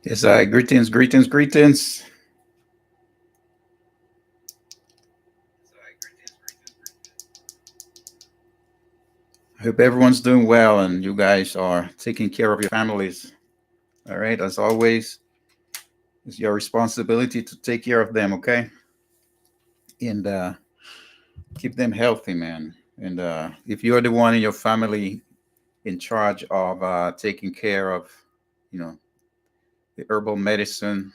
Yes, greetings, greetings, greetings. I hope everyone's doing well and you guys are taking care of your families. All right, as always, it's your responsibility to take care of them, okay? And keep them healthy, man. And if you're the one in your family in charge of taking care of, you know, the herbal medicine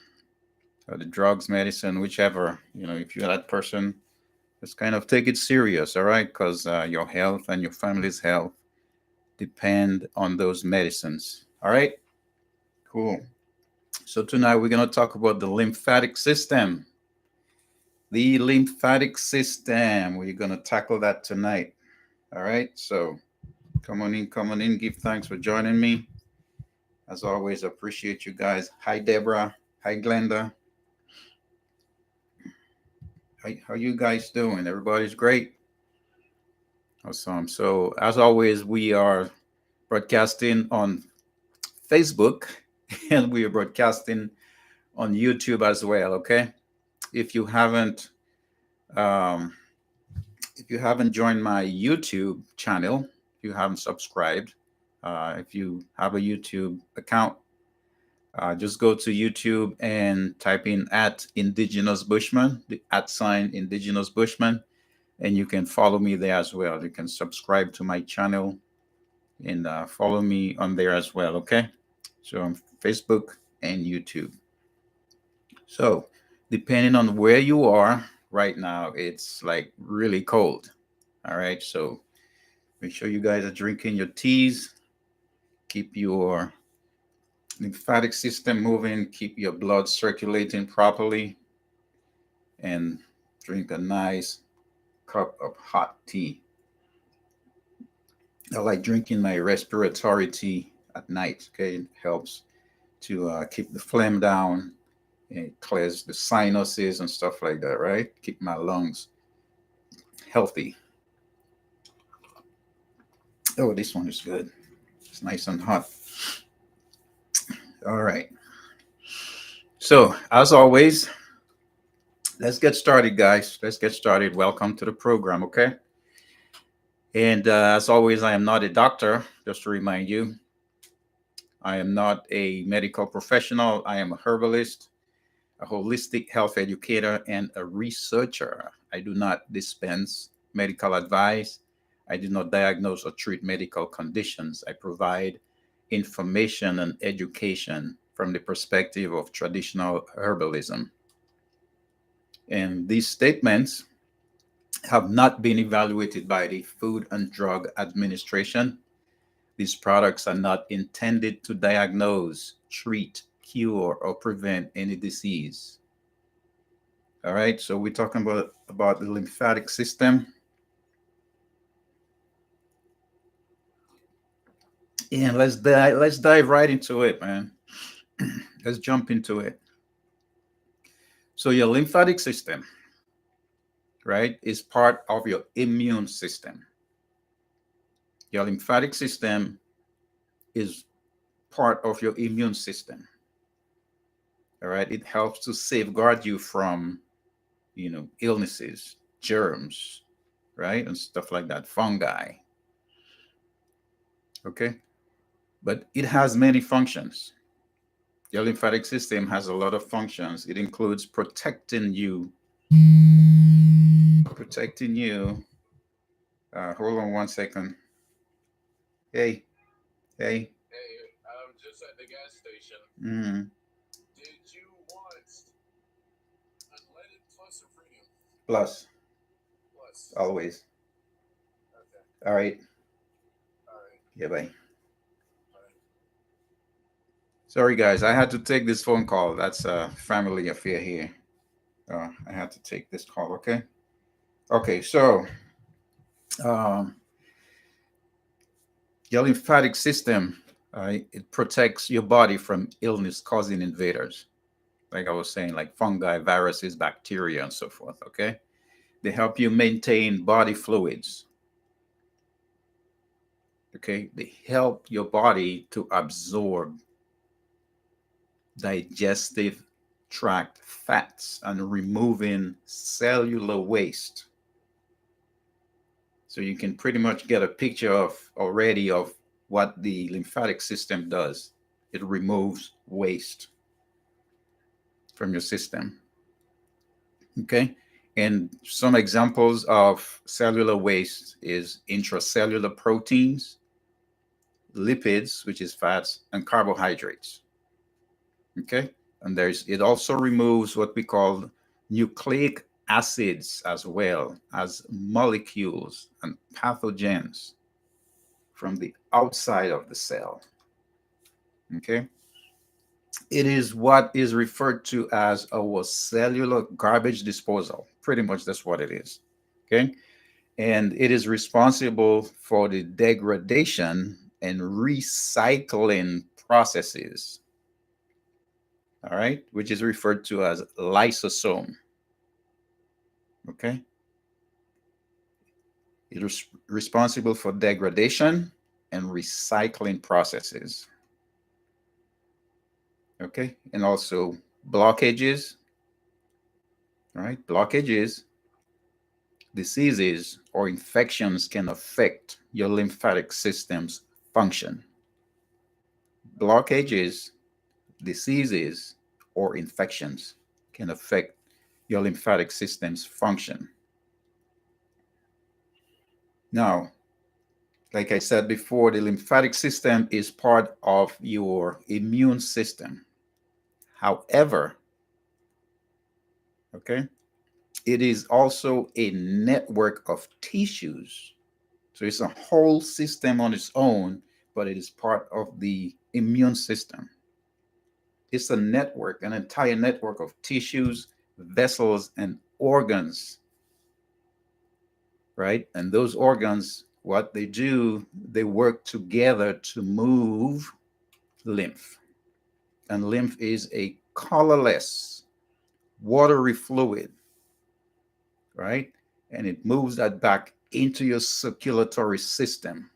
or the drugs medicine, whichever, if you're that person, just kind of take it serious, all right? Because your health and your family's health depend on those medicines. All right, cool. So tonight we're going to talk about the lymphatic system. The lymphatic system. We're going to tackle that tonight. All right, so come on in. Give thanks for joining me. As always, appreciate you guys. Hi, Deborah. Hi, Glenda. How you guys doing? Everybody's great. Awesome. So as always, we are broadcasting on Facebook and we are broadcasting on YouTube as well. Okay. If you haven't um, if you haven't joined my YouTube channel, if you haven't subscribed, if you have a YouTube account, just go to YouTube and type in at Indigenous Bushman, the at sign Indigenous Bushman, and you can follow me there as well. You can subscribe to my channel and follow me on there as well. Okay. So on Facebook and YouTube. So, depending on where you are right now, it's like really cold. All right. So, make sure you guys are drinking your teas, keep your lymphatic system moving, keep your blood circulating properly, and drink a nice cup of hot tea. I like drinking my respiratory tea at night. Okay. It helps to keep the phlegm down. It clears the sinuses and stuff like that, right? Keep my lungs healthy. Oh, this one is good. It's nice and hot. All right. So, as always, let's get started, guys. Let's get started. Welcome to the program, okay? And as always, I am not a doctor, just to remind you. I am not a medical professional. I am a herbalist, a holistic health educator, and a researcher. I do not dispense medical advice. I do not diagnose or treat medical conditions. I provide information and education from the perspective of traditional herbalism. And these statements have not been evaluated by the Food and Drug Administration. These products are not intended to diagnose, treat, cure, or prevent any disease. All right, so we're talking about the lymphatic system. And let's dive right into it, man. Let's jump into it. So your lymphatic system, right, is part of your immune system. Your lymphatic system is part of your immune system. All right, it helps to safeguard you from, illnesses, germs, right, and stuff like that, fungi. Okay, but it has many functions. Your lymphatic system has a lot of functions. It includes protecting you. Hold on one second. Hey, hey. Hey, I'm just at the gas station. Mm, Did you want unleaded plus or premium? plus, Plus. always. Okay. All right. All right. Yeah, bye. All right. Sorry, guys. I had to take this phone call. That's a family affair here. I had to take this call. Okay. Okay. So, um, your lymphatic system, it protects your body from illness-causing invaders. Like I was saying, like fungi, viruses, bacteria, and so forth. Okay. They help you maintain body fluids. Okay. They help your body to absorb digestive tract fats and removing cellular waste. So you can pretty much get a picture of already of what the lymphatic system does. It removes waste from your system. Okay. And some examples of cellular waste is intracellular proteins, lipids, which is fats, and carbohydrates. Okay. And it also removes what we call nucleic acids as well as molecules and pathogens from the outside of the cell. Okay. It is what is referred to as our cellular garbage disposal. Pretty much that's what it is. Okay. And it is responsible for the degradation and recycling processes. All right. Which is referred to as lysosome. Okay. It is responsible for degradation and recycling processes. Okay. And also blockages. All right. Blockages, diseases, or infections can affect your lymphatic system's function. Blockages, diseases, or infections can affect your lymphatic system's function. Now, like I said before, the lymphatic system is part of your immune system. However, okay, it is also a network of tissues. So it's a whole system on its own, but it is part of the immune system. It's a network, an entire network of tissues, vessels, and organs, right? And those organs, what they do, they work together to move lymph. And lymph is a colorless, watery fluid, right? And it moves that back into your circulatory system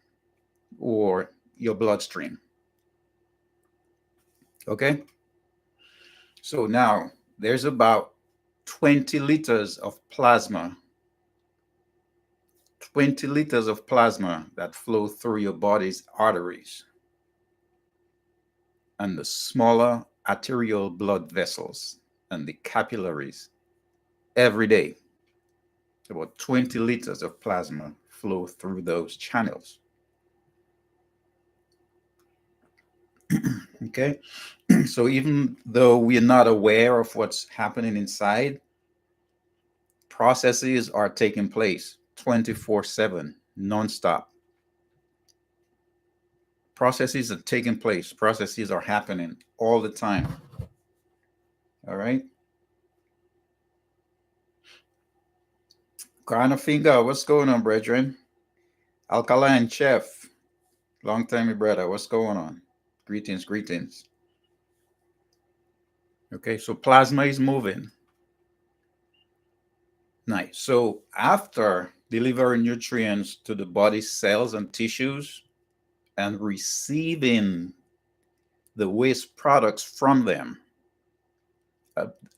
or your bloodstream. Okay? So now there's about 20 liters of plasma, 20 liters of plasma that flow through your body's arteries and the smaller arterial blood vessels and the capillaries every day. About 20 liters of plasma flow through those channels. Okay. So even though we're not aware of what's happening inside, processes are taking place 24/7, nonstop. Processes are taking place, processes are happening all the time. All right. Kind of finger, what's going on, brethren? Alkaline Chef, long time, brother. What's going on? Greetings, greetings. Okay, so plasma is moving. Nice. So after delivering nutrients to the body's cells and tissues and receiving the waste products from them,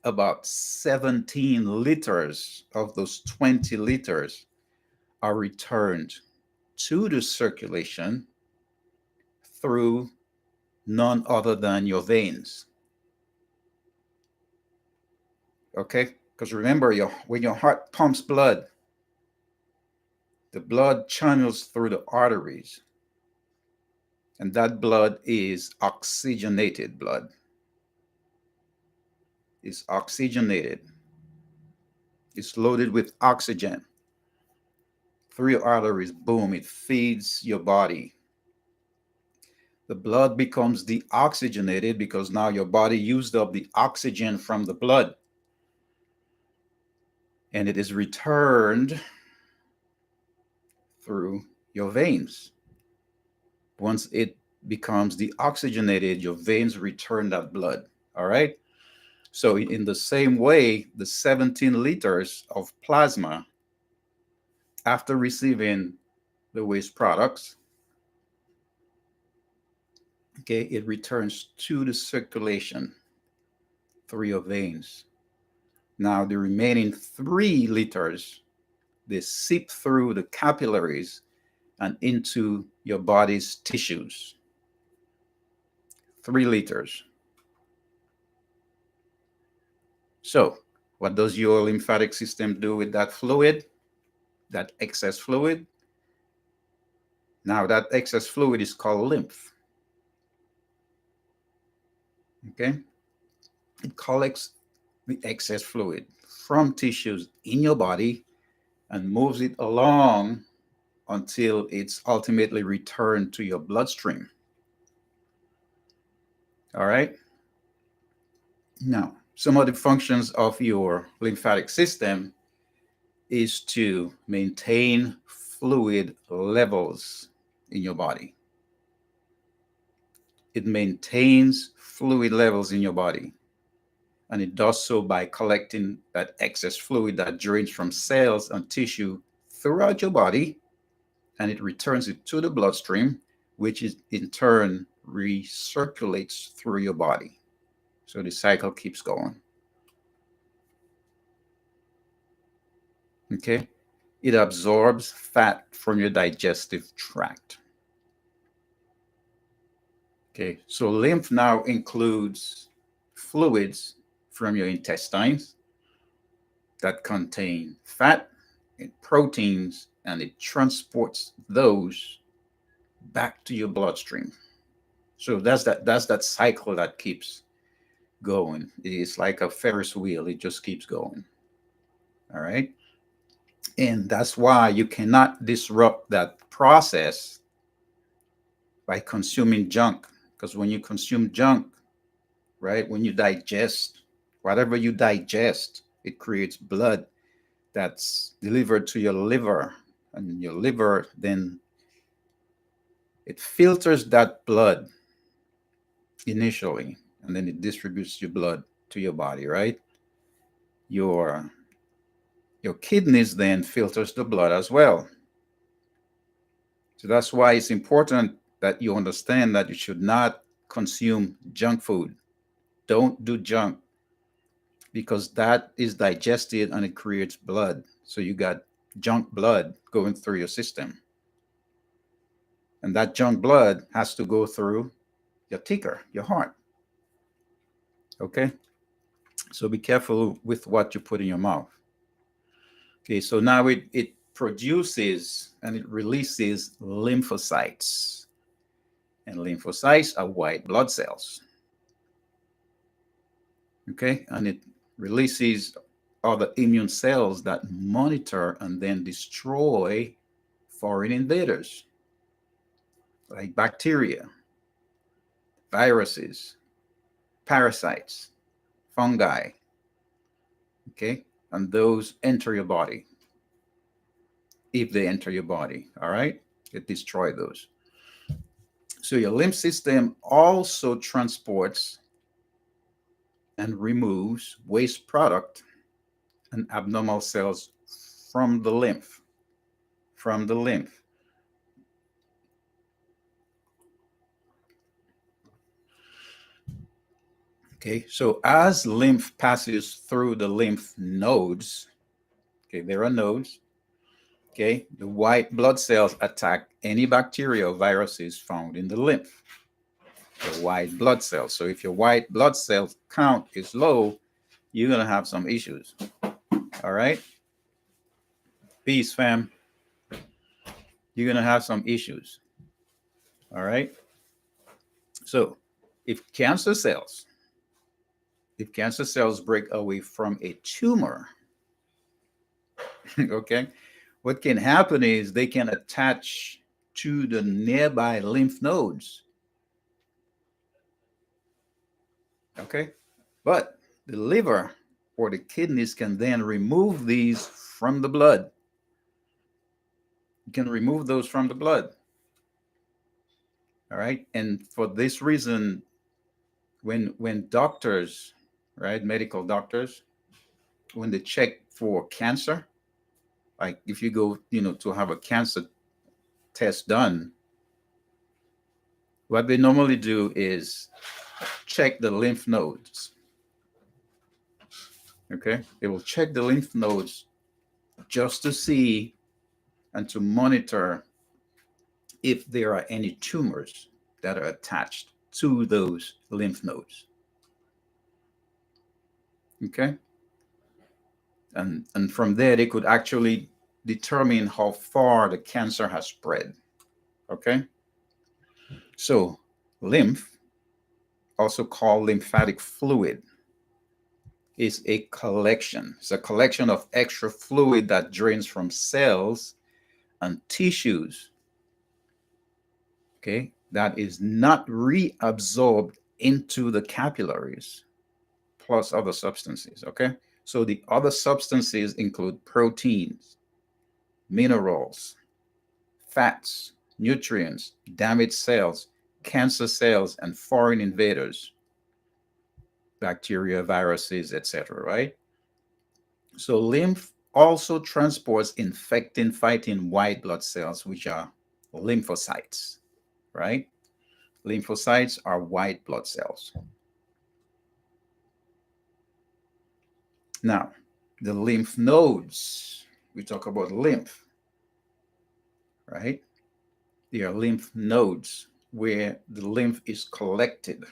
about 17 liters of those 20 liters are returned to the circulation through none other than your veins. Okay? Because remember, when your heart pumps blood, the blood channels through the arteries, and that blood is oxygenated blood. It's oxygenated. It's loaded with oxygen. Through your arteries, boom, it feeds your body. The blood becomes deoxygenated because now your body used up the oxygen from the blood. And it is returned through your veins. Once it becomes deoxygenated, your veins return that blood. All right. So, in the same way, the 17 liters of plasma, after receiving the waste products, okay, it returns to the circulation. through your veins. Now, the remaining 3 liters, they seep through the capillaries and into your body's tissues. 3 liters. So, what does your lymphatic system do with that fluid, that excess fluid? Now, that excess fluid is called lymph. Okay? It collects the excess fluid from tissues in your body and moves it along until it's ultimately returned to your bloodstream. All right? Now, some of the functions of your lymphatic system is to maintain fluid levels in your body. It maintains fluid levels in your body. And it does so by collecting that excess fluid that drains from cells and tissue throughout your body, and it returns it to the bloodstream, which is in turn recirculates through your body. So the cycle keeps going. Okay? It absorbs fat from your digestive tract. Okay, so lymph now includes fluids from your intestines that contain fat and proteins, and it transports those back to your bloodstream. So that's that cycle that keeps going. It's like a Ferris wheel, it just keeps going. All right. And that's why you cannot disrupt that process by consuming junk. Because when you consume junk, right, when you digest, whatever you digest, it creates blood that's delivered to your liver. And your liver then it filters that blood initially, and then it distributes your blood to your body, right? Your your kidneys then filters the blood as well. So that's why it's important that you understand that you should not consume junk food. Don't do junk because that is digested and it creates blood. So you got junk blood going through your system. And that junk blood has to go through your ticker, your heart. Okay? So be careful with what you put in your mouth. Okay, so now it produces and it releases lymphocytes. And lymphocytes are white blood cells. Okay, and it releases other immune cells that monitor and then destroy foreign invaders like bacteria, viruses, parasites, fungi. Okay, and those enter your body. If they enter your body, all right, it destroy those. So your lymph system also transports and removes waste product and abnormal cells from the lymph. From the lymph. Okay, so as lymph passes through the lymph nodes, okay, there are nodes. Okay, the white blood cells attack any bacteria or viruses found in the lymph. The white blood cells. So if your white blood cell count is low, you're gonna have some issues. All right. Peace, fam. You're gonna have some issues. All right. So if cancer cells, if cancer cells break away from a tumor, okay, what can happen is they can attach to the nearby lymph nodes. Okay. But the liver or the kidneys can then remove these from the blood. You can remove those from the blood. All right. And for this reason, when doctors, right, medical doctors, when they check for cancer, like if you go, to have a cancer test done, what they normally do is check the lymph nodes. Okay, it will check the lymph nodes just to see and to monitor if there are any tumors that are attached to those lymph nodes. Okay, and from there they could actually determine how far the cancer has spread. Okay, so lymph, also called lymphatic fluid, is a collection. It's a collection of extra fluid that drains from cells and tissues, okay, that is not reabsorbed into the capillaries, plus other substances, okay? So the other substances include proteins, minerals, fats, nutrients, damaged cells, cancer cells, and foreign invaders, bacteria, viruses, etc., right? So lymph also transports infecting fighting white blood cells, which are lymphocytes, right? Lymphocytes are white blood cells. Now, the lymph nodes, we talk about lymph, right? There are lymph nodes where the lymph is collected.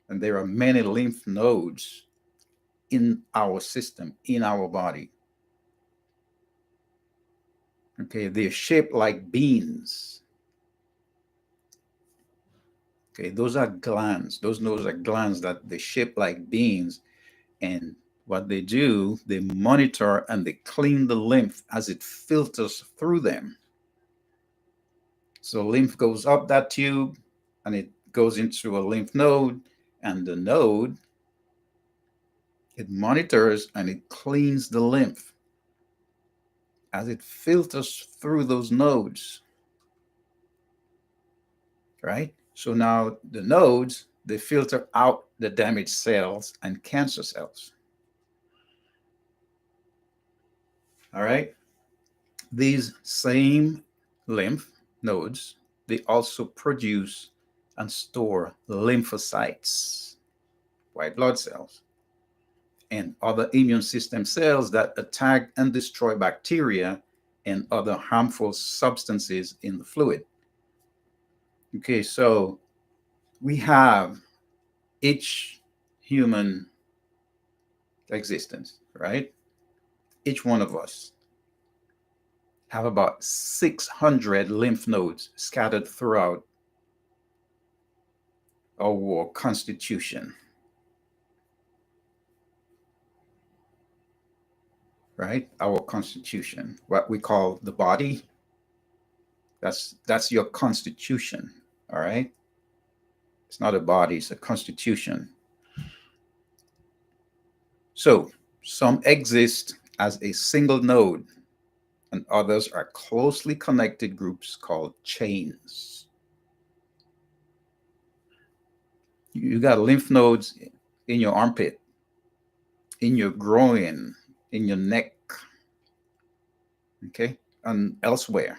And there are many lymph nodes in our system, in our body. Okay, they're shaped like beans. Okay, those are glands. Those nodes are glands that they shape like beans. And what they do, they monitor and they clean the lymph as it filters through them. So lymph goes up that tube and it goes into a lymph node, and the node, it monitors and it cleans the lymph as it filters through those nodes, right? So now the nodes, they filter out the damaged cells and cancer cells. All right. These same lymph nodes, they also produce and store lymphocytes, white blood cells, and other immune system cells that attack and destroy bacteria and other harmful substances in the fluid. Okay, so we have each human existence, right? Each one of us have about 600 lymph nodes scattered throughout our constitution, right? Our constitution, what we call the body, that's your constitution, all right? It's not a body, it's a constitution. So some exist as a single node, and others are closely connected groups called chains. You got lymph nodes in your armpit, in your groin, in your neck, okay, and elsewhere.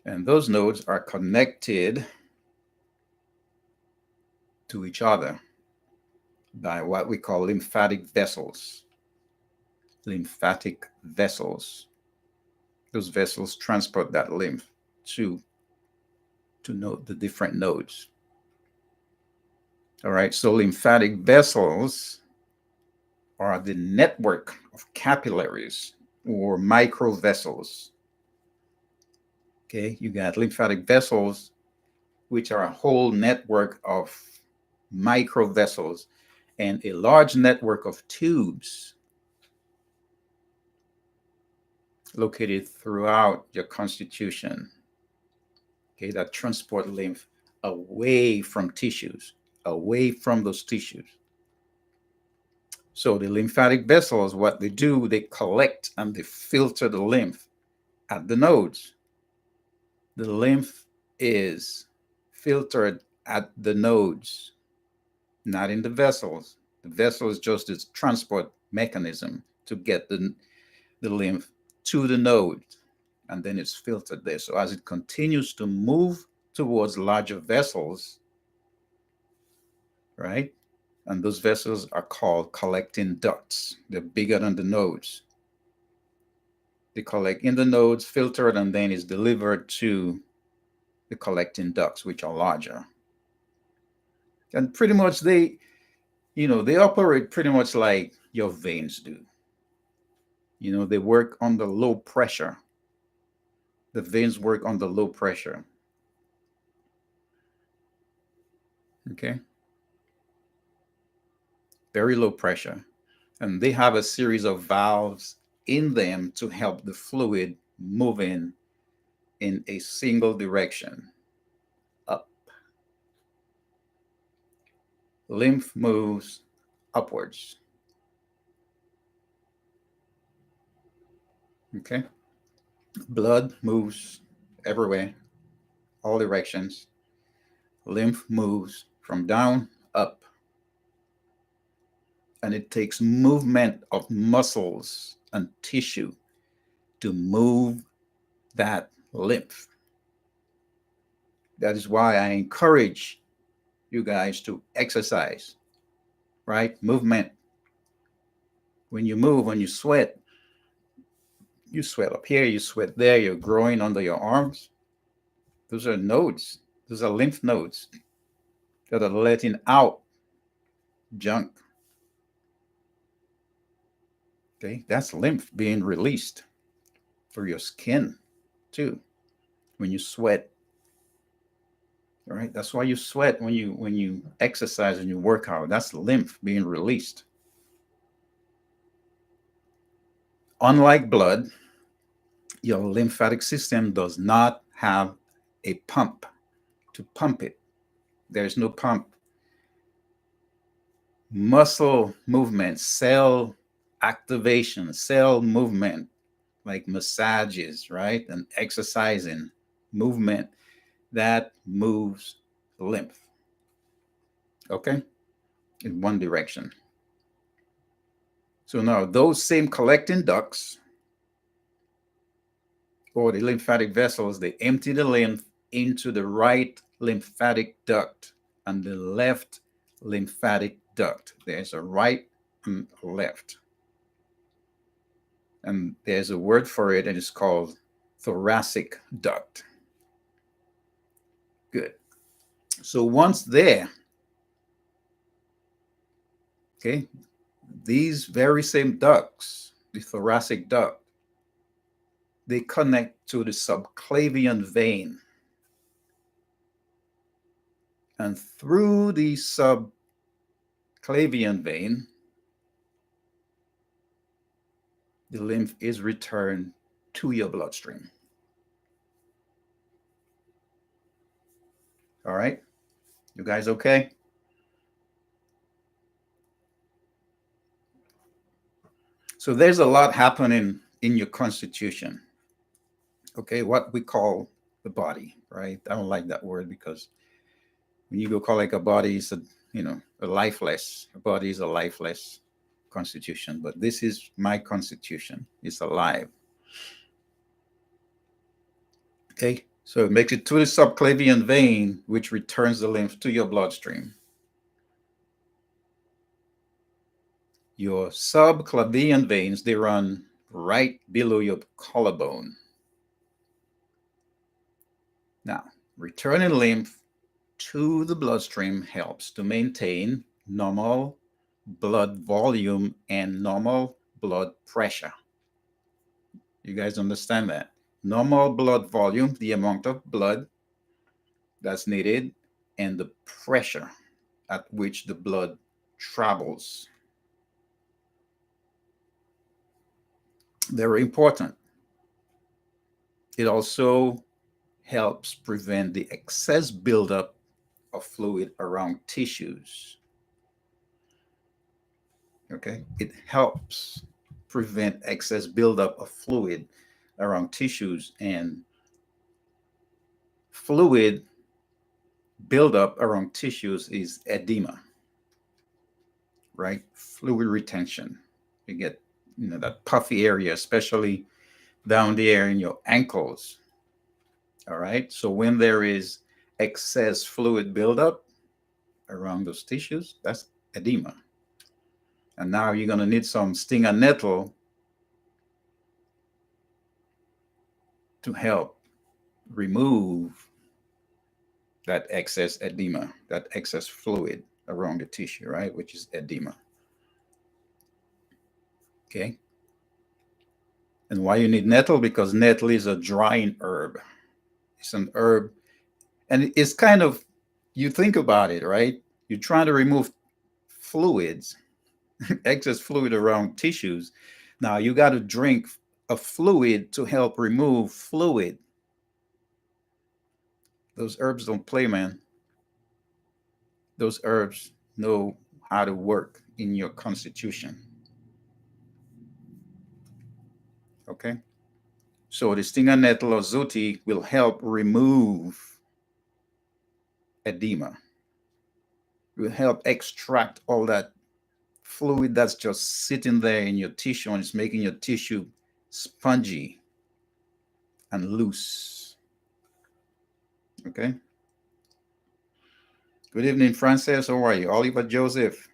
And those nodes are connected to each other by what we call lymphatic vessels. Lymphatic vessels. Those vessels transport that lymph to node, the different nodes. All right, so lymphatic vessels are the network of capillaries or microvessels. Okay, you got lymphatic vessels, which are a whole network of microvessels and a large network of tubes located throughout your constitution, okay, that transport lymph away from tissues, away from those tissues. So the lymphatic vessels, what they do, they collect and they filter the lymph at the nodes. The lymph is filtered at the nodes, not in the vessels. The vessel is just its transport mechanism to get the lymph to the node, and then it's filtered there. So as it continues to move towards larger vessels, right, And those vessels are called collecting ducts. They're bigger than the nodes. They collect in the nodes, filtered, and then is delivered to the collecting ducts, which are larger. And pretty much they operate pretty much like your veins do. They work under low pressure. The veins work under low pressure. Okay. Very low pressure. And they have a series of valves in them to help the fluid move in a single direction, up. Lymph moves upwards. Okay. Blood moves everywhere, all directions. Lymph moves from down up. And it takes movement of muscles and tissue to move that lymph. That is why I encourage you guys to exercise, right? Movement. When you move, when you sweat up here, you sweat there, you're growing under your arms. Those are nodes. Those are lymph nodes that are letting out junk. Okay, that's lymph being released through your skin too. When you sweat, all right, that's why you sweat when you exercise and you work out. That's lymph being released. Unlike blood, your lymphatic system does not have a pump to pump it. There's no pump. Muscle movement, cell activation, cell movement, like massages, right? And exercising, movement that moves lymph, okay? In one direction. So now those same collecting ducts or the lymphatic vessels, they empty the lymph into the right lymphatic duct and the left lymphatic duct. There's a right and left. And there's a word for it, and it's called thoracic duct. Good. So once there, okay, these very same ducts, the thoracic duct, they connect to the subclavian vein. And through the subclavian vein, the lymph is returned to your bloodstream. All right? You guys okay? So there's a lot happening in your constitution. Okay, what we call the body, right? I don't like that word because when you go call like a body, it's a lifeless. A body is a lifeless constitution, but this is my constitution. It's alive. Okay, so it makes it to the subclavian vein, which returns the lymph to your bloodstream. Your subclavian veins, they run right below your collarbone. Now, returning lymph to the bloodstream helps to maintain normal blood volume and normal blood pressure. You guys understand that? Normal blood volume, the amount of blood that's needed, and the pressure at which the blood travels. They're important. It also helps prevent the excess buildup of fluid around tissues. Okay, it helps prevent excess buildup of fluid around tissues, and fluid buildup around tissues is edema, right? Fluid retention. You get that puffy area, especially down there in your ankles. All right. So when there is excess fluid buildup around those tissues, edema. And now you're going to need some stinger nettle to help remove that excess edema, that excess fluid around the tissue, right? Which is edema. Okay. And why you need nettle? Because nettle is a drying herb. It's an herb. And it's kind of, you think about it, right? You're trying to remove fluids, excess fluid around tissues. Now you got to drink a fluid to help remove fluid. Those herbs don't play, man. Those herbs know how to work in your constitution. Okay? So the stinger nettle or zuti will help remove edema. It will help extract all that fluid that's just sitting there in your tissue and it's making your tissue spongy and loose. Okay? Good evening, Frances. How are you? Oliver Joseph.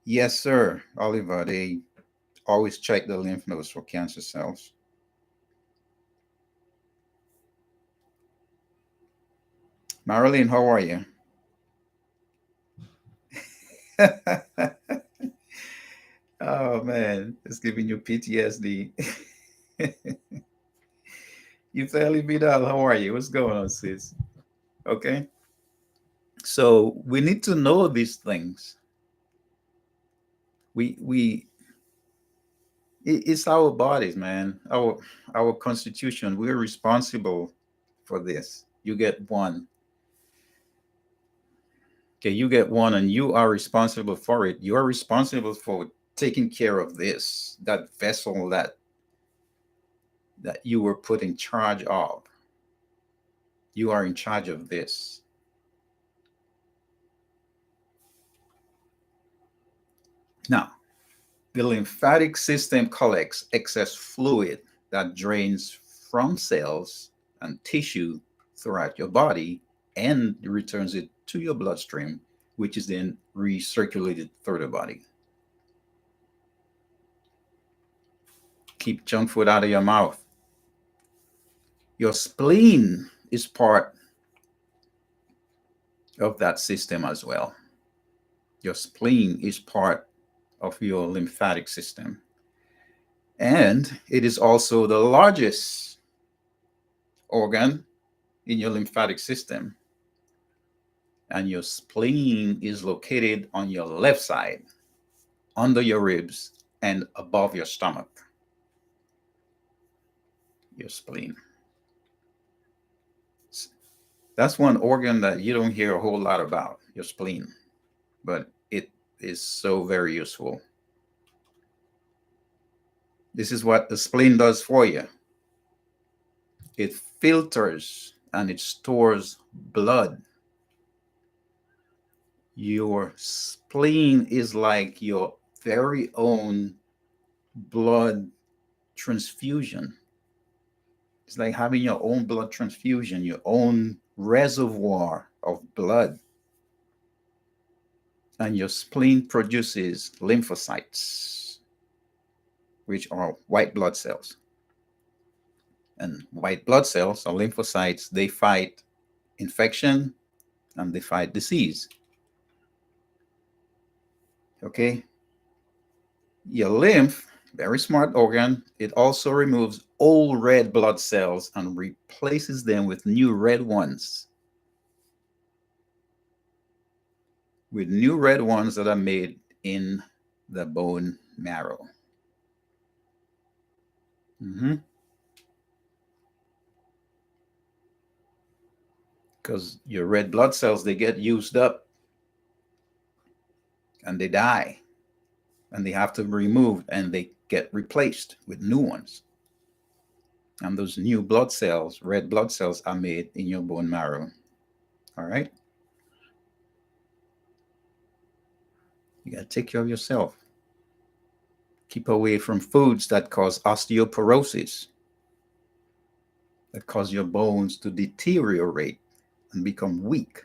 Yes, sir. Oliver, they always check the lymph nodes for cancer cells. Marilyn, how are you? Oh man, it's giving you PTSD. You fairly Vidal, how are you? What's going on, sis? Okay. So we need to know these things. We it's our bodies, man. Our constitution. We're responsible for this. You get one. Okay, you get one and you are responsible for it. You are responsible for taking care of this, that vessel that you were put in charge of. You are in charge of this. Now, the lymphatic system collects excess fluid that drains from cells and tissue throughout your body and returns it to your bloodstream, which is then recirculated through the body. Keep junk food out of your mouth. Your spleen is part of that system as well. Your spleen is part of your lymphatic system. And it is also the largest organ in your lymphatic system. And your spleen is located on your left side, under your ribs, and above your stomach. Your spleen. That's one organ that you don't hear a whole lot about, your spleen, but it is so very useful. This is what the spleen does for you. It filters and it stores blood. Your spleen is like your very own blood transfusion. It's like having your own blood transfusion, your own reservoir of blood. And your spleen produces lymphocytes, which are white blood cells. And white blood cells or lymphocytes, they fight infection and they fight disease. Okay? Your lymph, very smart organ, it also removes old red blood cells and replaces them with new red ones. With new red ones that are made in the bone marrow. Because your red blood cells, they get used up and they die and they have to be removed and they get replaced with new ones. And those new blood cells, red blood cells, are made in your bone marrow. All right? You got to take care of yourself. Keep away from foods that cause osteoporosis, that cause your bones to deteriorate and become weak.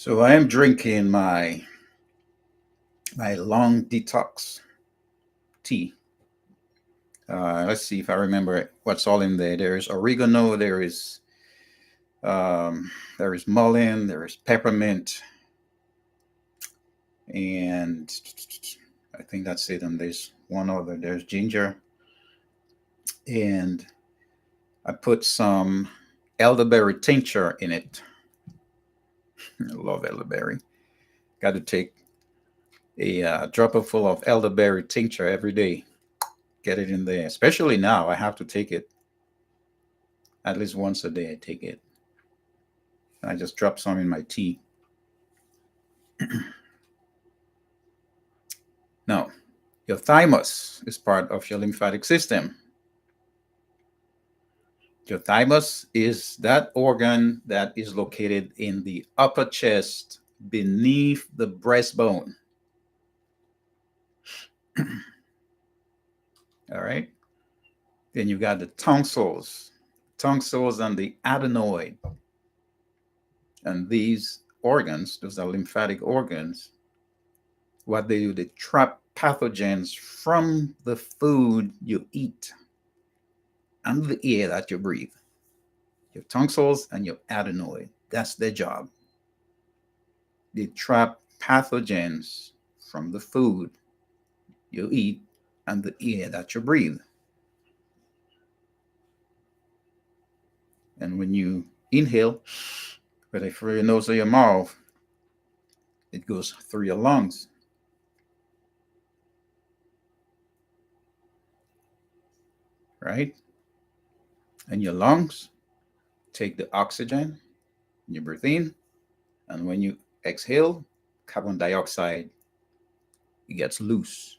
So I am drinking my long detox tea. Let's see if I remember what's all in there. There is oregano, um, there is mullein, there is peppermint, and I think that's it. And there's one other. There's ginger, and I put some elderberry tincture in it. I love elderberry. Got to take a dropper full of elderberry tincture every day. Get it in there. Especially now, I have to take it at least once a day. I take it. I just drop some in my tea. Now, your thymus is part of your lymphatic system. Your thymus is that organ that is located in the upper chest beneath the breastbone. All right. Then you got the tonsils and the adenoid. And these organs, those are lymphatic organs, what they do, they trap pathogens from the food you eat and the air that you breathe. Your tonsils and your adenoid, that's their job. They trap pathogens from the food you eat and the air that you breathe. And when you inhale, whether through your nose or your mouth, it goes through your lungs. Right? And your lungs take the oxygen, you breathe in, and when you exhale, carbon dioxide it gets loose.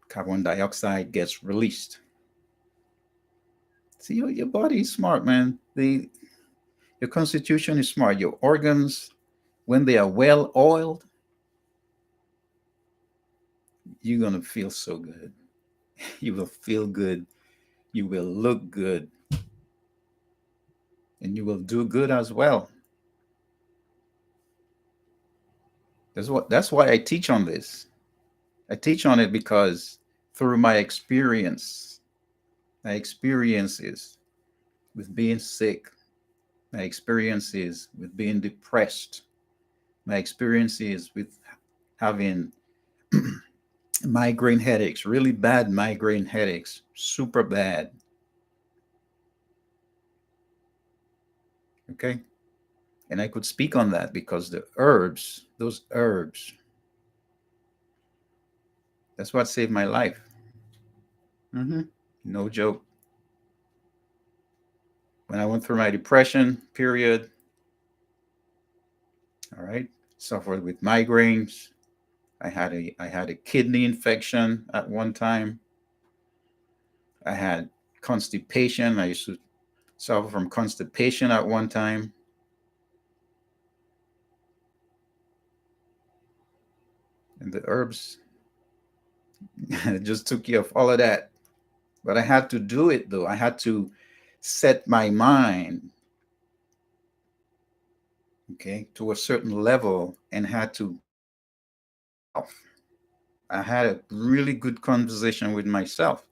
Carbon dioxide gets released. See, your body is smart, man. Your constitution is smart. Your organs, when they are well oiled, you're gonna feel so good. You will feel good. You will look good, and you will do good as well. That's why I teach on this. I teach on it because through my experiences with being sick, my experiences with being depressed, my experiences with having migraine headaches, really bad migraine headaches, super bad. Okay. And I could speak on that because the herbs, those herbs, that's what saved my life. Mm-hmm. No joke. When I went through my depression period, all right, suffered with migraines. I had a kidney infection at one time. I had constipation. I used to suffer from constipation at one time. And the herbs just took care of all of that. But I had to do it though. I had to set my mind, okay, to a certain level and had to I had a really good conversation with myself.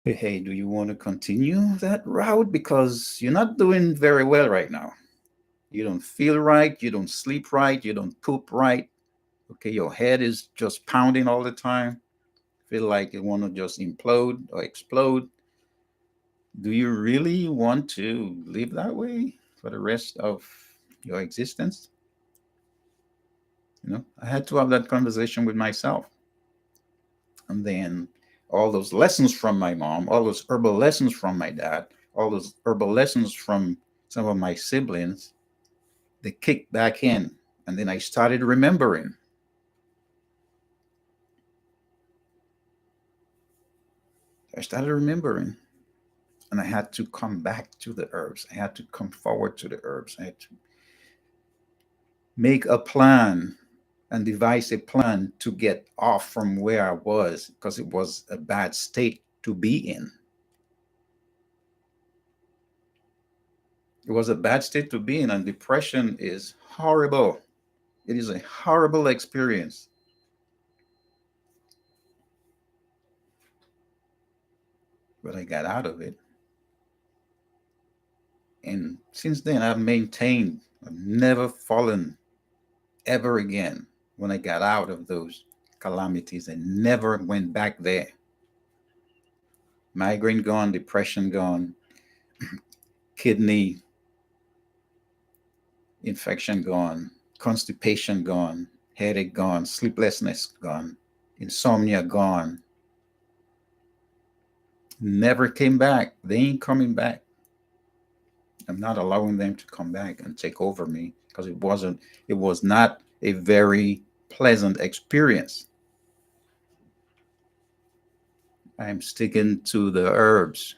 Hey, do you want to continue that route? Because you're not doing very well right now. You don't feel right. You don't sleep right. You don't poop right. Okay, your head is just pounding all the time. Feel like you want to just implode or explode. Do you really want to live that way for the rest of your existence? I had to have that conversation with myself. And then all those lessons from my mom, all those herbal lessons from my dad, all those herbal lessons from some of my siblings, they kicked back in. And then I started remembering. I started remembering. And I had to come back to the herbs. I had to come forward to the herbs. I had to make a plan and devise a plan to get off from where I was because it was a bad state to be in. It was a bad state to be in, and depression is horrible. It is a horrible experience. But I got out of it. And since then, I've maintained, I've never fallen ever again when I got out of those calamities and never went back there. Migraine gone, depression gone, kidney infection gone, constipation gone, headache gone, sleeplessness gone, insomnia gone. Never came back. They ain't coming back. I'm not allowing them to come back and take over me because it was not a very pleasant experience. I'm sticking to the herbs.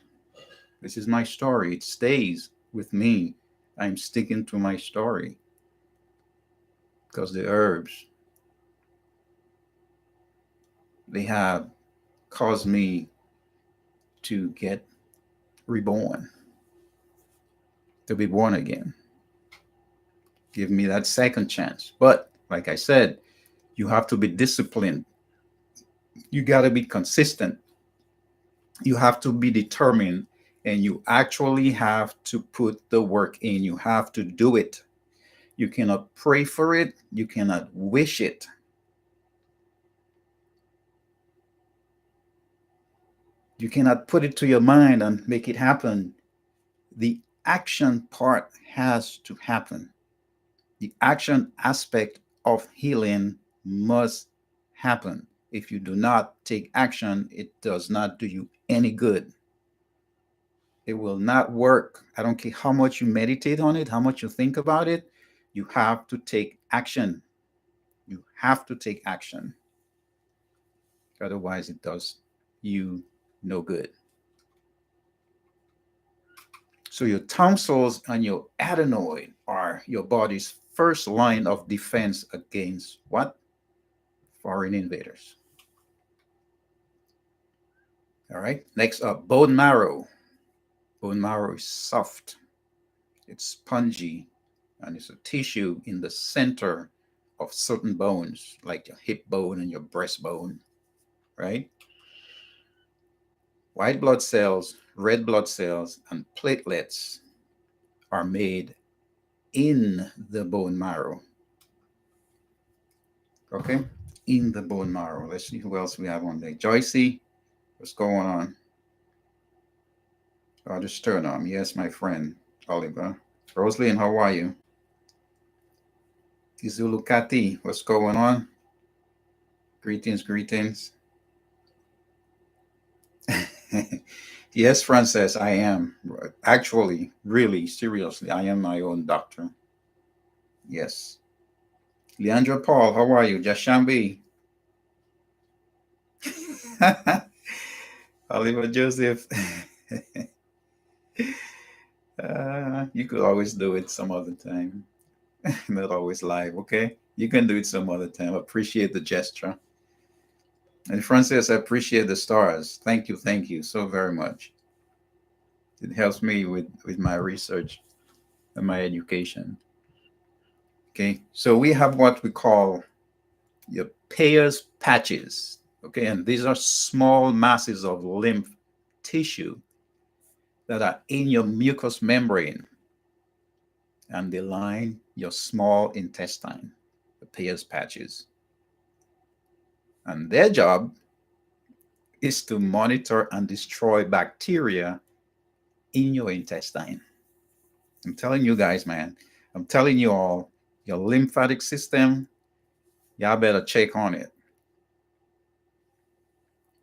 This is my story. It stays with me. I'm sticking to my story because the herbs, they have caused me to get reborn, to be born again. Give me that second chance. But like I said, you have to be disciplined. You got to be consistent. You have to be determined, and you actually have to put the work in. You have to do it. You cannot pray for it. You cannot wish it. You cannot put it to your mind and make it happen. The action part has to happen. The action aspect of healing must happen. If you do not take action, it does not do you any good. It will not work. I don't care how much you meditate on it, how much you think about it. You have to take action. You have to take action. Otherwise, it does you no good. So, your tonsils and your adenoid are your body's first line of defense against what? Foreign invaders. All right. Next up, bone marrow. Bone marrow is soft, it's spongy, and it's a tissue in the center of certain bones, like your hip bone and your breastbone, right? White blood cells, red blood cells, and platelets are made in the bone marrow. Okay? In the bone marrow. Let's see who else we have on there. Joycey, what's going on? Roger Sternum. Yes, my friend. Oliver. Rosaline, how are you? Izulu Kati, what's going on? Greetings, greetings. Yes, Frances, I am. Actually, really, seriously, I am my own doctor. Yes. Leandra Paul, how are you? Jashambi. Oliver Joseph. You could always do it some other time. Not always live, okay? You can do it some other time. Appreciate the gesture. And Francis, I appreciate the stars. Thank you so very much. It helps me with my research and my education. Okay, so we have what we call your Peyer's patches. Okay, and these are small masses of lymph tissue that are in your mucous membrane and they line your small intestine, the Peyer's patches. And their job is to monitor and destroy bacteria in your intestine. I'm telling you guys, man, I'm telling you all, your lymphatic system, y'all better check on it.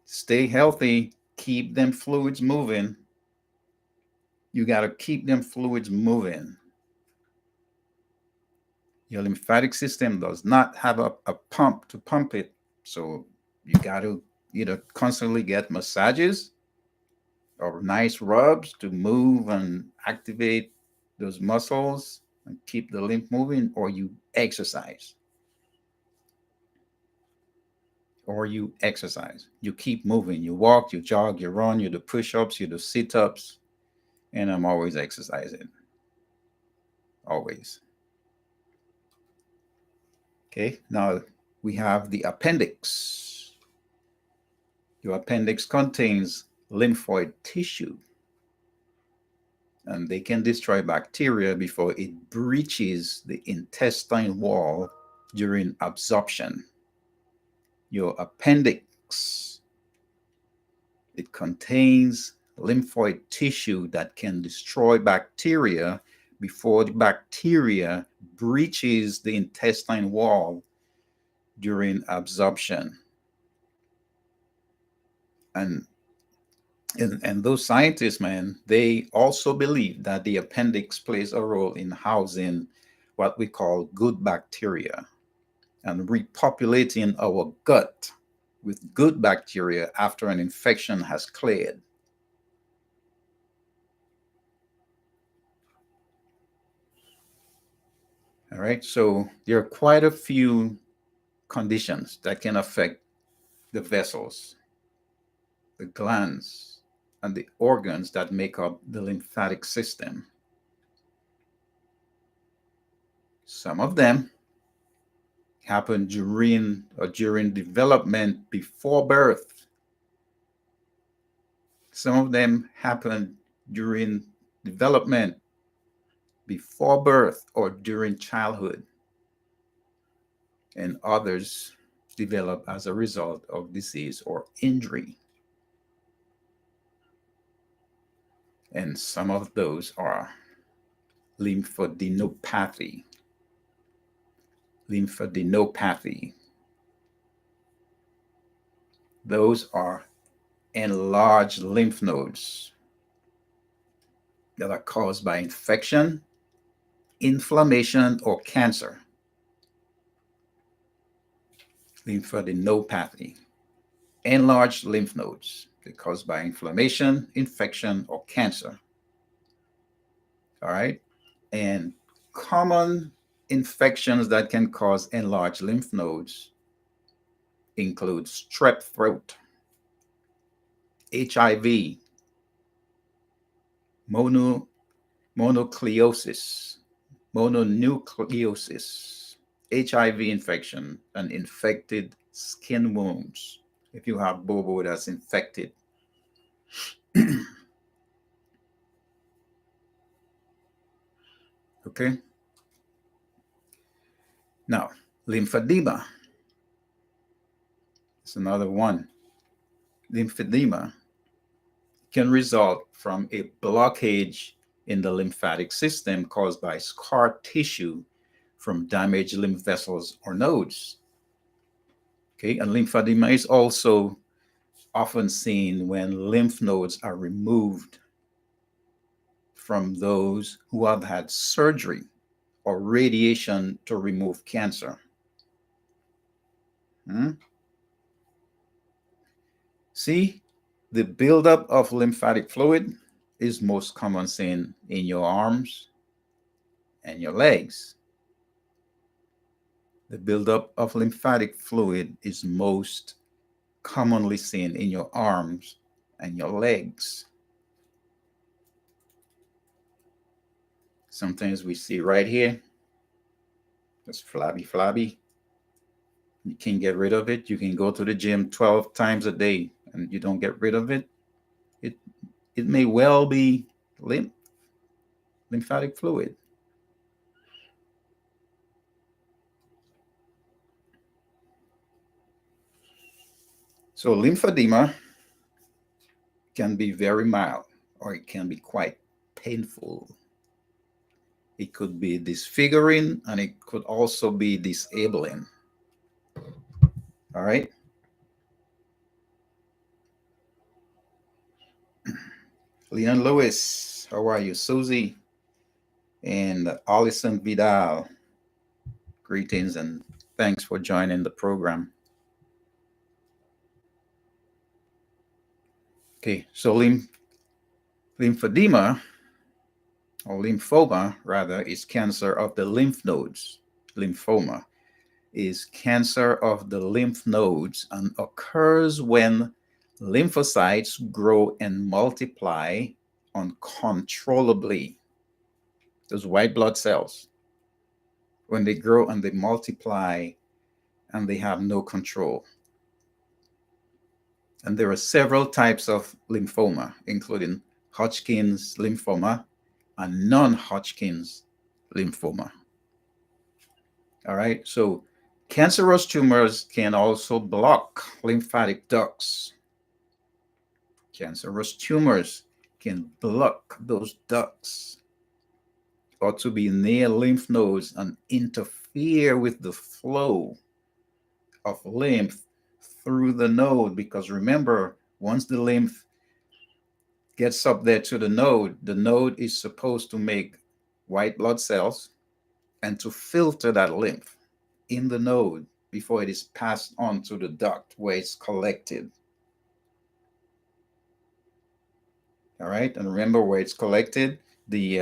Stay healthy, keep them fluids moving. You got to keep them fluids moving. Your lymphatic system does not have a pump to pump it. So you got to either constantly get massages or nice rubs to move and activate those muscles and keep the lymph moving, or you exercise. Or you exercise. You keep moving. You walk, you jog, you run, you do push ups, you do sit ups, and I'm always exercising. always. Okay, now we have the appendix. Your appendix contains lymphoid tissue, and they can destroy bacteria before it breaches the intestine wall during absorption. Your appendix, it contains lymphoid tissue that can destroy bacteria before the bacteria breaches the intestine wall during absorption. And and those scientists, man, they also believe that the appendix plays a role in housing what we call good bacteria and repopulating our gut with good bacteria after an infection has cleared. All right, so there are quite a few conditions that can affect the vessels, the glands, and the organs that make up the lymphatic system. Some of them happen during development before birth. Some of them happen during development before birth or during childhood, and others develop as a result of disease or injury. And some of those are lymphadenopathy. Lymphadenopathy. Those are enlarged lymph nodes that are caused by infection, inflammation, or cancer. Lymphadenopathy. Enlarged lymph nodes caused by inflammation, infection, or cancer. All right. And common infections that can cause enlarged lymph nodes include strep throat, HIV, mononucleosis, HIV infection, and infected skin wounds. If you have bobo that's infected. Okay. Now, lymphedema is another one. Lymphedema can result from a blockage in the lymphatic system caused by scar tissue from damaged lymph vessels or nodes. Okay, and lymphedema is also often seen when lymph nodes are removed from those who have had surgery or radiation to remove cancer. See, the buildup of lymphatic fluid is most common seen in your arms and your legs. The buildup of lymphatic fluid is most commonly seen in your arms and your legs. Sometimes we see right here, it's flabby. You can't get rid of it. You can go to the gym 12 times a day and you don't get rid of it. It may well be lymphatic fluid. So lymphedema can be very mild or it can be quite painful. It could be disfiguring and it could also be disabling. All right. Leon Lewis, how are you? Susie and Alison Vidal, greetings and thanks for joining the program. Okay, so lymphedema or lymphoma rather is cancer of the lymph nodes. Lymphoma is cancer of the lymph nodes and occurs when lymphocytes grow and multiply uncontrollably. those white blood cells, when they grow and they multiply and they have no control. And there are several types of lymphoma, including Hodgkin's lymphoma and non Hodgkin's lymphoma. All right. So cancerous tumors can also block lymphatic ducts. Cancerous tumors can block those ducts or to be near lymph nodes and interfere with the flow of lymph through the node. Because remember, once the lymph gets up there to the node is supposed to make white blood cells and to filter that lymph in the node before it is passed on to the duct where it's collected. All right, and remember where it's collected, the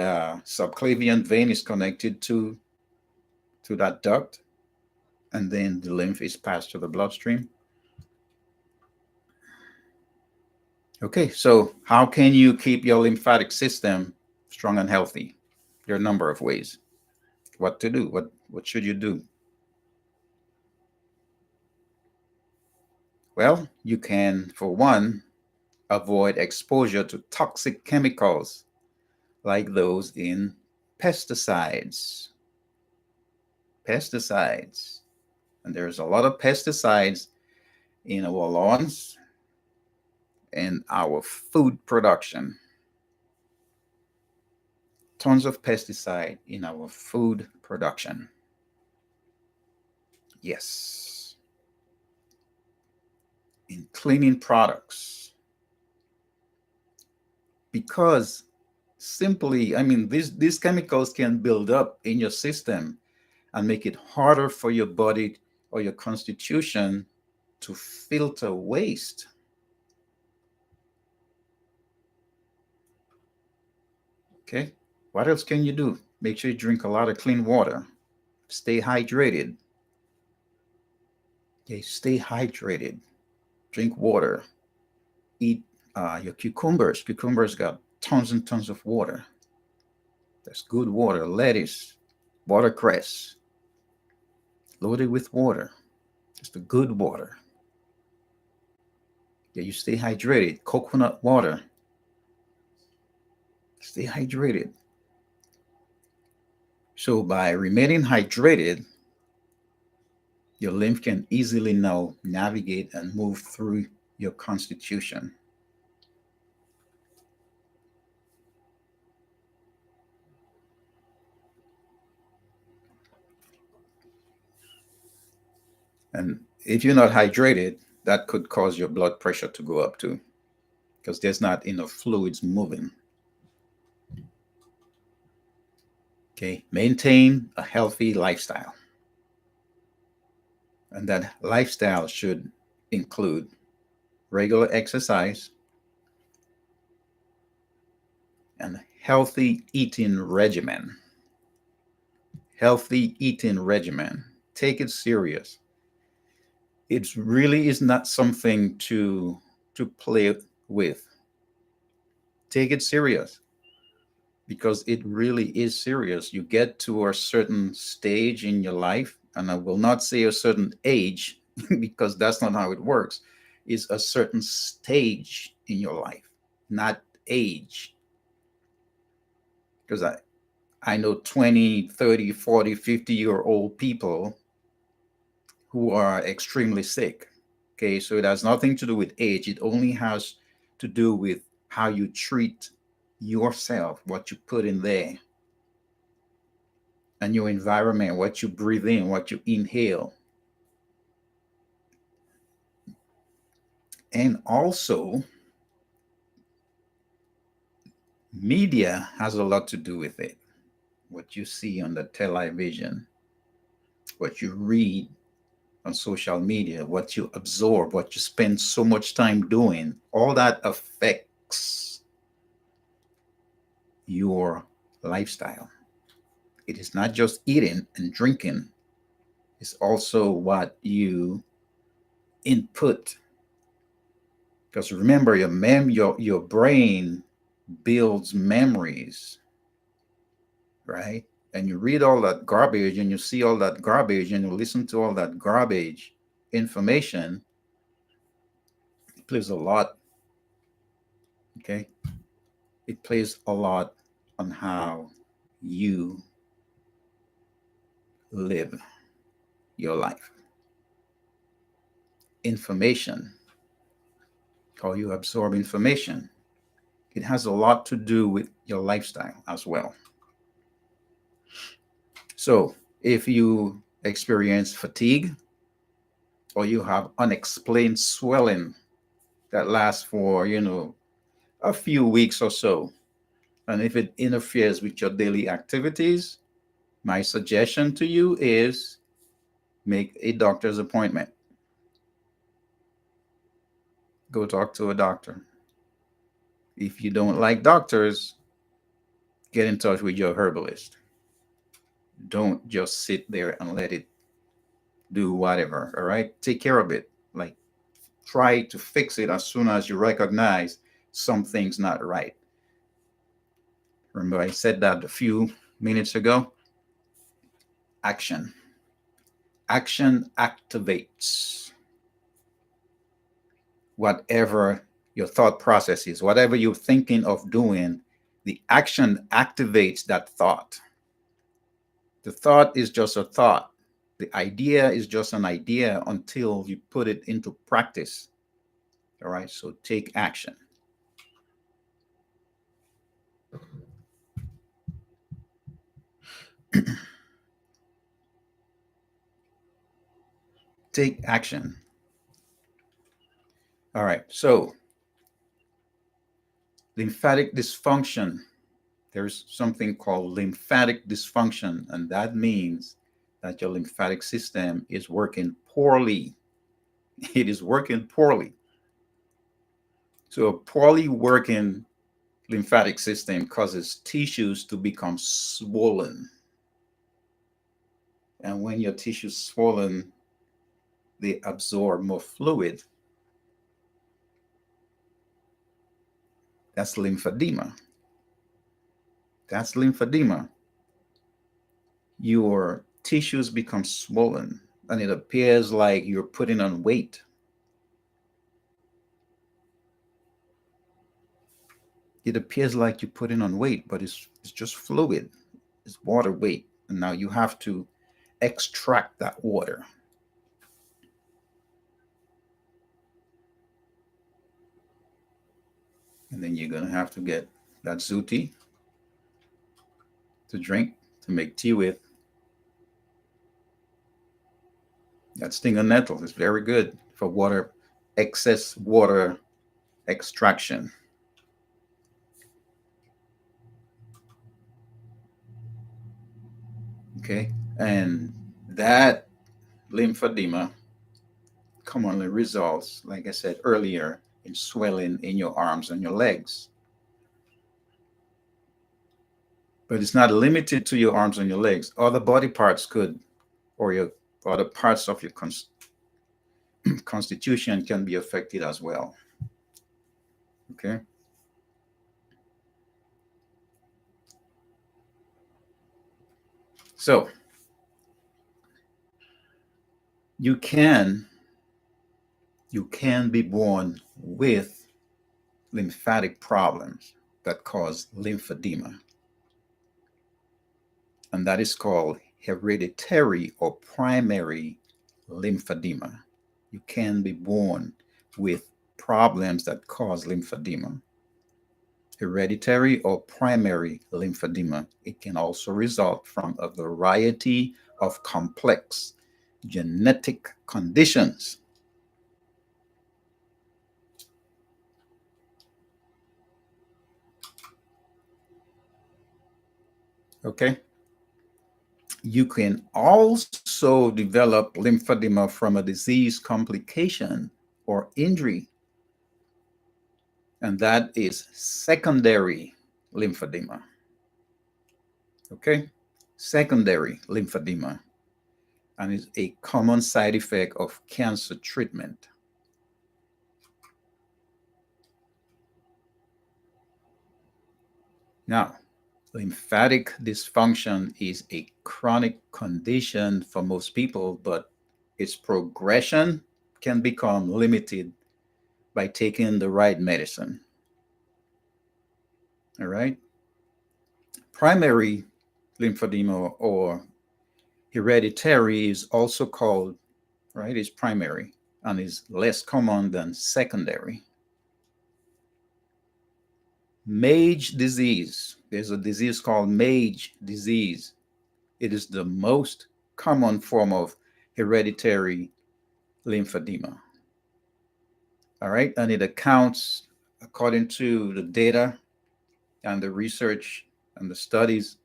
subclavian vein is connected to that duct, and then the lymph is passed to the bloodstream. Okay, so how can you keep your lymphatic system strong and healthy? There are a number of ways. What to do? What should you do? Well, you can, for one, avoid exposure to toxic chemicals like those in pesticides. Pesticides. And there's a lot of pesticides in our lawns and our food production. Tons of pesticide in our food production. Yes. In cleaning products. Because simply, I mean, these chemicals can build up in your system and make it harder for your body or your constitution to filter waste. Okay. What else can you do? Make sure you drink a lot of clean water. Stay hydrated. Okay, stay hydrated. Drink water. Eat your cucumbers. Cucumbers got tons and tons of water. That's good water. Lettuce, watercress, loaded with water. Just the good water. Yeah, you stay hydrated. Coconut water. Stay hydrated. So by remaining hydrated, your lymph can easily now navigate and move through your constitution. And if you're not hydrated, that could cause your blood pressure to go up too, because there's not enough fluids moving. Okay, maintain a healthy lifestyle. And that lifestyle should include regular exercise and healthy eating regimen. Healthy eating regimen. Take it serious. It really is not something to play with. Take it serious because it really is serious. You get to a certain stage in your life, and I will not say a certain age because that's not how it works. It's a certain stage in your life, not age. Because I know 20, 30, 40, 50-year-old people who are extremely sick. Okay, so it has nothing to do with age. It only has to do with how you treat yourself, what you put in there, and your environment, what you breathe in, what you inhale. And also, media has a lot to do with it. What you see on the television, what you read on social media, what you absorb, what you spend so much time doing, all that affects your lifestyle. It is not just eating and drinking, it's also what you input. Because remember, your brain builds memories. right? And you read all that garbage and you see all that garbage and you listen to all that garbage information, it plays a lot, okay? It plays a lot on how you live your life. Information, how you absorb information, it has a lot to do with your lifestyle as well. So if you experience fatigue or you have unexplained swelling that lasts for, a few weeks or so, and if it interferes with your daily activities, my suggestion to you is make a doctor's appointment. Go talk to a doctor. If you don't like doctors, get in touch with your herbalist. Don't just sit there and let it do whatever. All right. Take care of it. Like, try to fix it as soon as you recognize something's not right. Remember, I said that a few minutes ago. Action. Action activates whatever your thought process is, whatever you're thinking of doing, the action activates that thought. The thought is just a thought. The idea is just an idea until you put it into practice. All right. So take action. Take action. All right. So lymphatic dysfunction. There's something called lymphatic dysfunction, and that means that your lymphatic system is working poorly. It is working poorly. So a poorly working lymphatic system causes tissues to become swollen. And when your tissues swollen, they absorb more fluid. That's lymphedema. That's lymphedema. Your tissues become swollen and it appears like you're putting on weight. It appears like you're putting on weight, but it's just fluid. It's water weight. And now you have to extract that water. And then you're going to have to get that zooty to drink, to make tea with. That stinger nettle is very good for water, excess water extraction. Okay. And that lymphedema commonly results, like I said earlier, in swelling in your arms and your legs. But it's not limited to your arms and your legs. Other body parts could, or your other parts of your constitution can be affected as well. Okay. So you can be born with lymphatic problems that cause lymphedema. And that is called hereditary or primary lymphedema. You can be born with problems that cause lymphedema. Hereditary or primary lymphedema. It can also result from a variety of complex genetic conditions. Okay. You can also develop lymphedema from a disease complication or injury, and that is secondary lymphedema. Okay, secondary lymphedema, and is a common side effect of cancer treatment. Now, Lymphatic dysfunction is a chronic condition for most people, but its progression can become limited by taking the right medicine. All right. Primary lymphedema or hereditary is also called, right, is primary and is less common than secondary. Mage disease. There's a disease called Mage disease. It is the most common form of hereditary lymphedema. All right. And it accounts, according to the data and the research and the studies,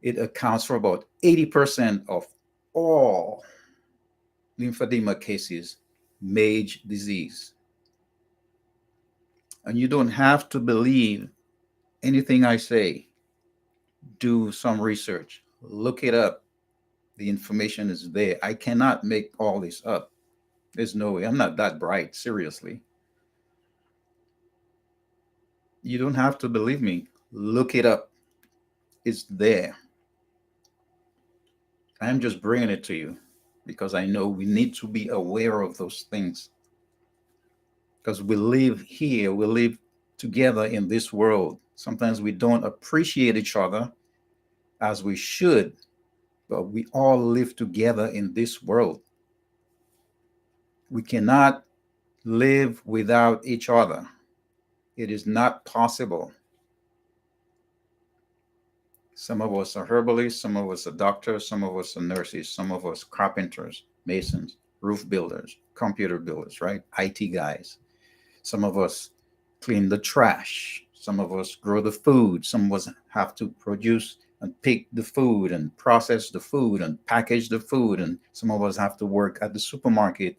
it accounts for about 80% of all lymphedema cases, Mage disease. And you don't have to believe anything I say. Do some research, look it up. The information is there. I cannot make all this up. There's no way. I'm not that bright, seriously. You don't have to believe me. Look it up. It's there. I'm just bringing it to you because I know we need to be aware of those things. Because we live here, we live together in this world. Sometimes we don't appreciate each other as we should, but we all live together in this world. We cannot live without each other. It is not possible. Some of us are herbalists, some of us are doctors, some of us are nurses, some of us carpenters, masons, roof builders, computer builders, right? IT guys. Some of us clean the trash. Some of us grow the food. Some of us have to produce and pick the food and process the food and package the food. And some of us have to work at the supermarket,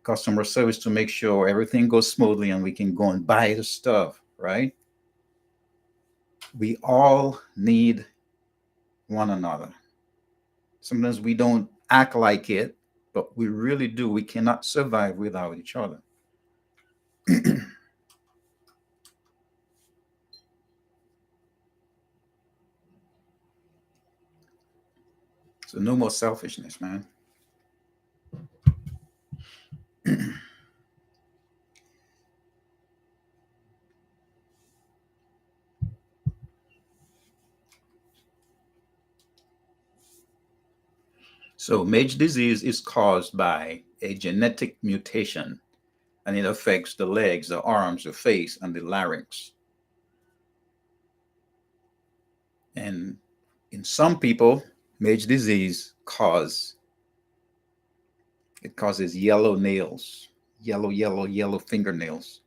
customer service, to make sure everything goes smoothly and we can go and buy the stuff, right? We all need one another. Sometimes we don't act like it, but we really do. We cannot survive without each other. So no more selfishness, man. So Mage disease is caused by a genetic mutation, and it affects the legs, the arms, the face, and the larynx. And in some people, Mage disease causes yellow nails, yellow fingernails.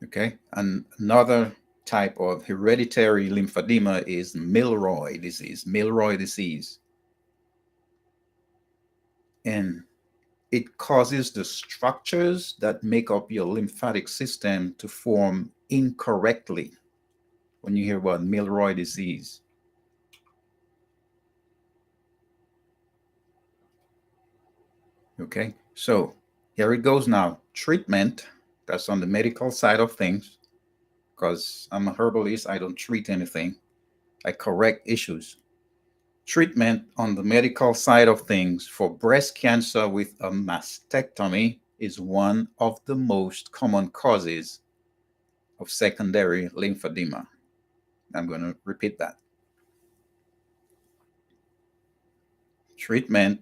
Okay. And another type of hereditary lymphedema is Milroy disease. Milroy disease. And it causes the structures that make up your lymphatic system to form incorrectly when you hear about Milroy disease. Okay, so here it goes now. Treatment, that's on the medical side of things, because I'm a herbalist, I don't treat anything, I correct issues. Treatment on the medical side of things for breast cancer with a mastectomy is one of the most common causes of secondary lymphedema. I'm going to repeat that. Treatment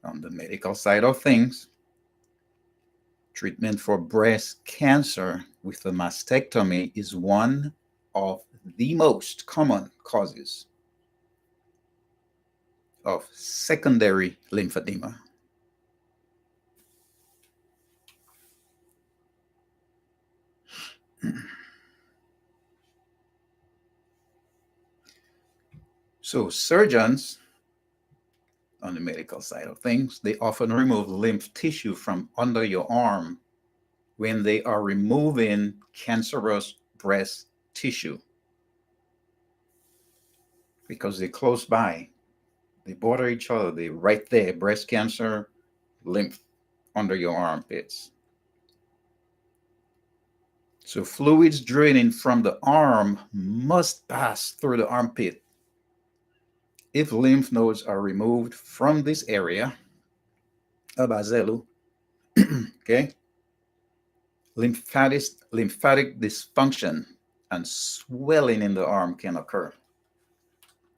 on the medical side of things, treatment for breast cancer with a mastectomy is one of the most common causes of secondary lymphedema. So surgeons on the medical side of things, they often remove lymph tissue from under your arm when they are removing cancerous breast tissue because they're close by. They border each other. They're right there. Breast cancer, lymph under your armpits. So fluids draining from the arm must pass through the armpit. If lymph nodes are removed from this area, abazelu, okay, lymphatic dysfunction and swelling in the arm can occur.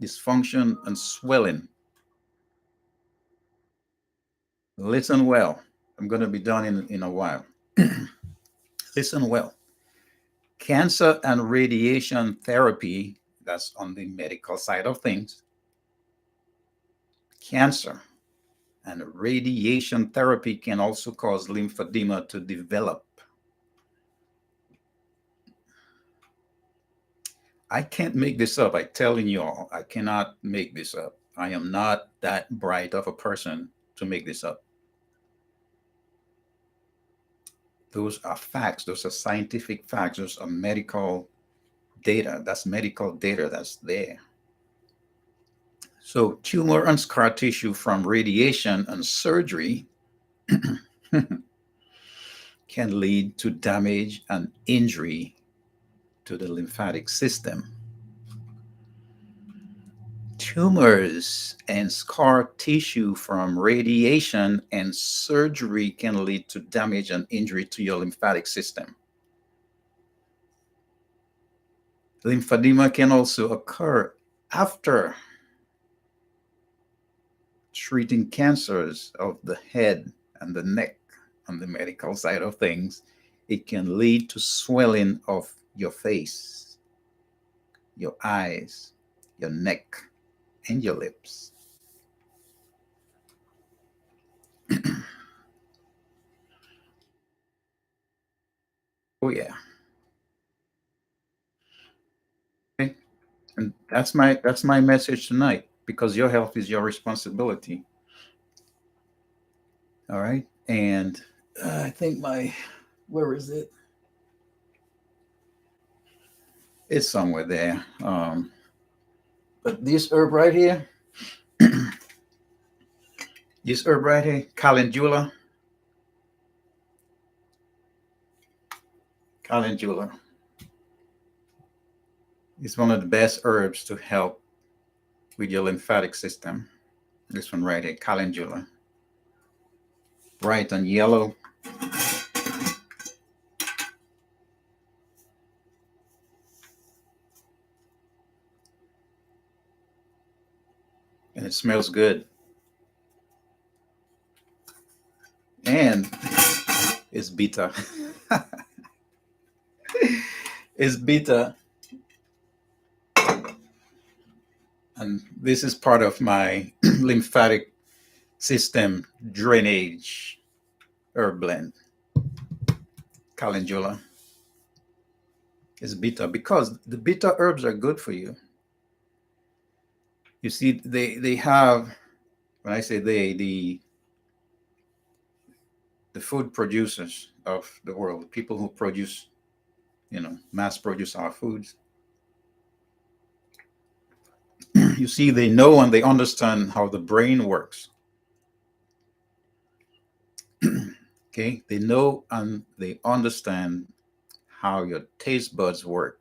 Dysfunction and swelling. Listen well. I'm going to be done in a while. Listen well. Cancer and radiation therapy, that's on the medical side of things. Cancer and radiation therapy can also cause lymphedema to develop. I can't make this up. I'm telling you all, I cannot make this up. I am not that bright of a person to make this up. Those are facts. Those are scientific facts. Those are medical data. That's medical data that's there. So, tumor and scar tissue from radiation and surgery can lead to damage and injury to the lymphatic system. Tumors and scar tissue from radiation and surgery can lead to damage and injury to your lymphatic system. Lymphedema can also occur after treating cancers of the head and the neck on the medical side of things. It can lead to swelling of your face, your eyes, your neck, and your lips. Oh yeah. Okay. And that's my message tonight, because your health is your responsibility. All right. And I think where is it? It's somewhere there. But this herb right here, calendula, calendula is one of the best herbs to help with your lymphatic system. This one right here, calendula, bright and yellow. And it smells good. And it's bitter. It's bitter. And this is part of my lymphatic system drainage herb blend. Calendula is bitter because the bitter herbs are good for you. You see, they have, when I say they, the food producers of the world, people who produce, mass produce our foods. You see, they know and they understand how the brain works. Okay, they know and they understand how your taste buds work.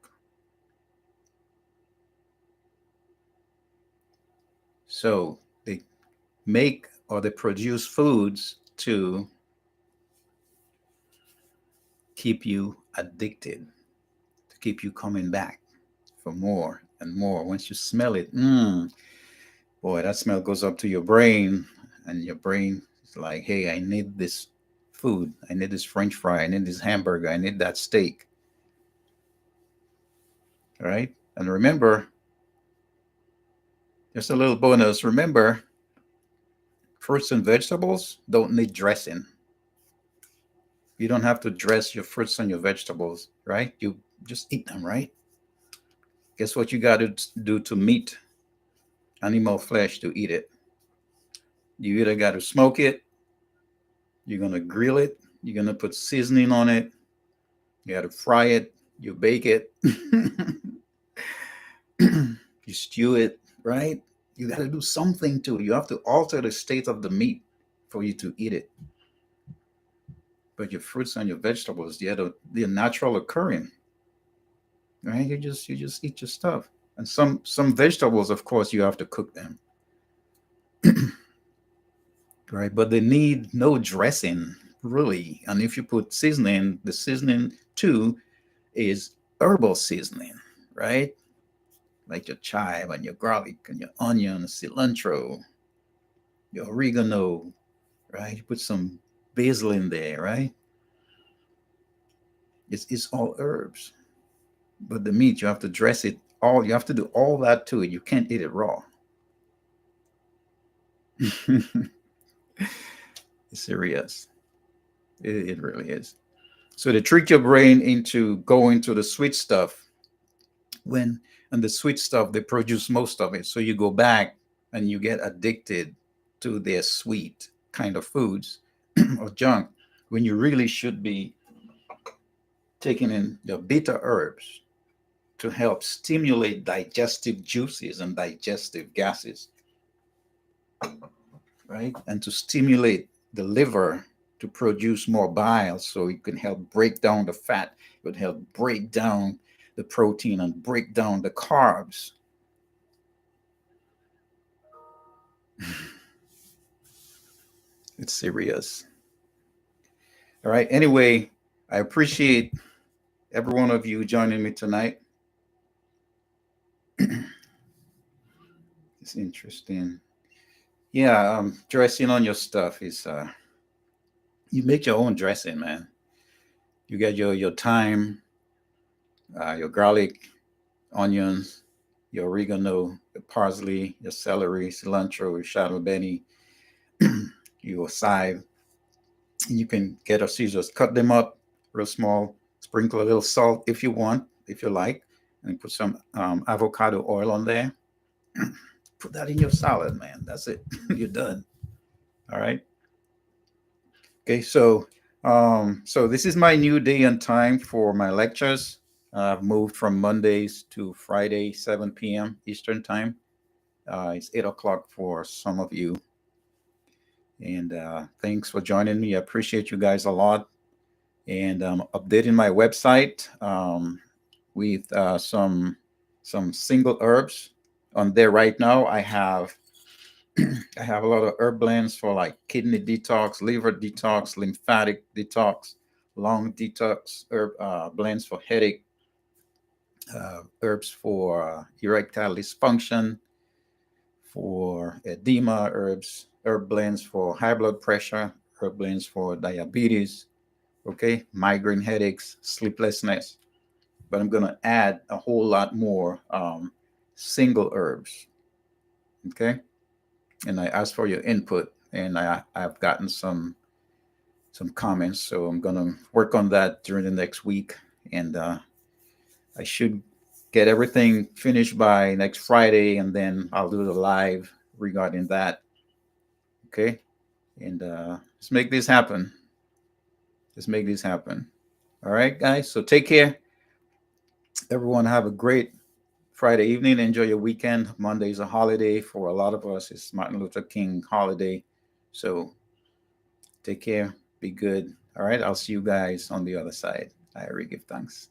So they make or they produce foods to keep you addicted, to keep you coming back for more and more. Once you smell it, boy, that smell goes up to your brain, and your brain is like, hey, I need this food. I need this French fry. I need this hamburger. I need that steak. All right. And remember, just a little bonus, remember, fruits and vegetables don't need dressing. You don't have to dress your fruits and your vegetables, right? You just eat them, right? Guess what you got to do to meat animal flesh to eat it? You either got to smoke it, you're going to grill it, you're going to put seasoning on it, you got to fry it, you bake it, you stew it, right? You got to do something to it. You have to alter the state of the meat for you to eat it. But your fruits and your vegetables, they're natural occurring, right? You just eat your stuff. And some vegetables, of course, you have to cook them, right? But they need no dressing, really. And if you put seasoning, the seasoning too is herbal seasoning, right? Like your chive and your garlic and your onion, cilantro, your oregano, right? You put some basil in there, right? It's all herbs. But the meat, you have to dress it all. You have to do all that to it. You can't eat it raw. It's serious. It really is. So they trick your brain into going to the sweet stuff when, and the sweet stuff, they produce most of it. So you go back and you get addicted to their sweet kind of foods or junk when you really should be taking in the bitter herbs to help stimulate digestive juices and digestive gases, right? And to stimulate the liver to produce more bile so it can help break down the fat, it would help break down the protein and break down the carbs. It's serious. All right. Anyway, I appreciate every one of you joining me tonight. It's interesting. Yeah, dressing on your stuff is you make your own dressing, man. You get your thyme, your garlic, onions, your oregano, your parsley, your celery, cilantro, your shadow benny, your chive. And you can get a scissors, cut them up real small, sprinkle a little salt if you want, if you like, and put some avocado oil on there. Put that in your salad, man. That's it. You're done. All right. Okay. So this is my new day and time for my lectures. I've moved from Mondays to Friday, 7 p.m. Eastern time. It's 8 o'clock for some of you. And thanks for joining me. I appreciate you guys a lot. And I'm updating my website with some single herbs on there right now. I have a lot of herb blends for like kidney detox, liver detox, lymphatic detox, lung detox, herb blends for headache, herbs for erectile dysfunction, for edema, herb blends for high blood pressure, herb blends for diabetes, okay, migraine headaches, sleeplessness. But I'm going to add a whole lot more single herbs, okay? And I asked for your input, and I've gotten some comments, so I'm going to work on that during the next week, and I should get everything finished by next Friday, and then I'll do the live regarding that, okay? And let's make this happen. Let's make this happen. All right, guys. So take care. Everyone have a great Friday evening. Enjoy your weekend. Monday's a holiday for a lot of us. It's Martin Luther King holiday. So take care. Be good. All right. I'll see you guys on the other side. I really give thanks.